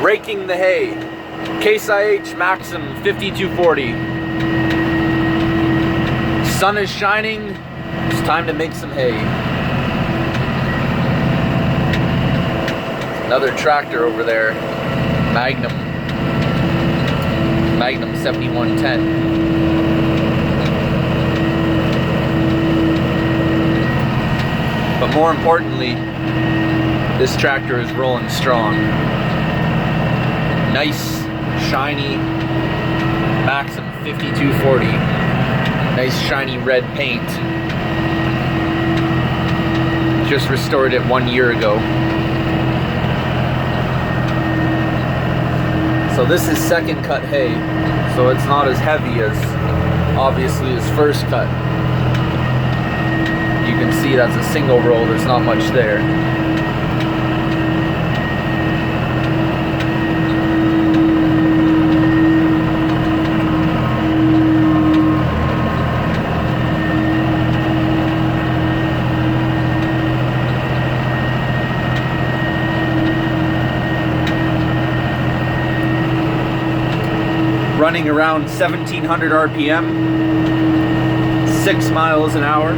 Raking the hay. Case Ih Maxxum 5240. Sun is shining. It's time to make some hay. Another tractor over there. Magnum 7110. But more importantly, this tractor is rolling strong. Nice, shiny Maxxum 5240. Nice, shiny red paint. Just restored it 1 year ago. So this is second cut hay, so it's not as heavy as, obviously, as first cut. You can see that's a single row, there's not much there. Running around 1700 RPM, 6 miles an hour.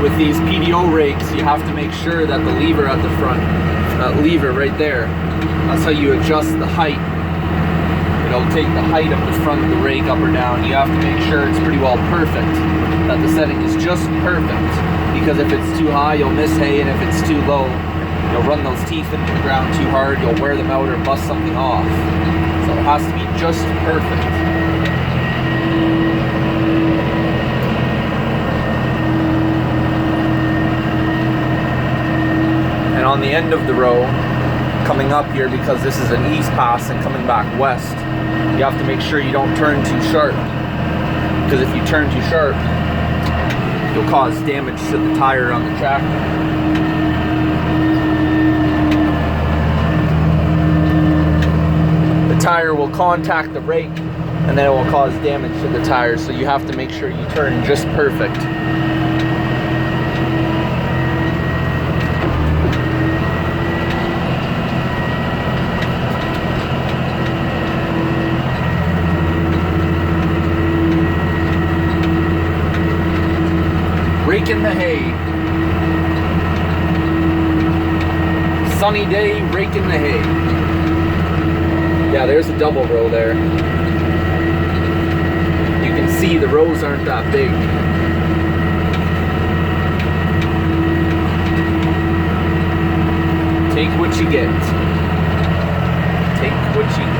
With these PDO rakes, you have to make sure that the lever at the front, that lever right there, that's how you adjust the height. It'll take the height of the front of the rake up or down. You have to make sure it's pretty well perfect, that the setting is just perfect, because if it's too high, you'll miss hay, and if it's too low, you'll run those teeth into the ground too hard, you'll wear them out or bust something off. So it has to be just perfect. And on the end of the row, coming up here, because this is an east pass and coming back west, you have to make sure you don't turn too sharp, because if you turn too sharp, you'll cause damage to the tire on the tractor. The tire will contact the rake, and then it will cause damage to the tire, so you have to make sure you turn just perfect. Raking the hay. Sunny day, raking the hay. Yeah, there's a double row there. You can see the rows aren't that big. Take what you get. Take what you get.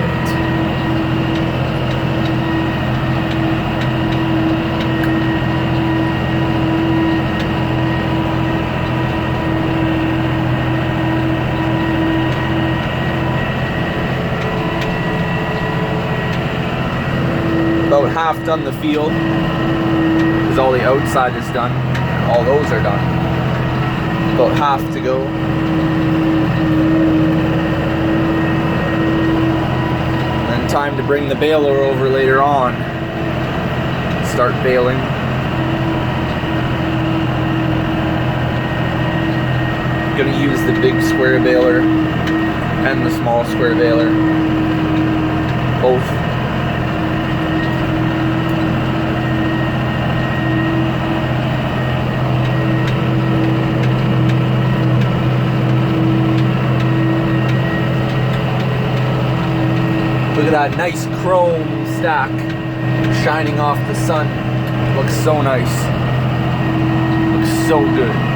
About half done the field, because all the outside is done, all those are done. About half to go. And then time to bring the baler over later on. Start baling. Gonna use the big square baler and the small square baler, both. Look at that nice chrome stack shining off the sun. Looks so nice. Looks so good.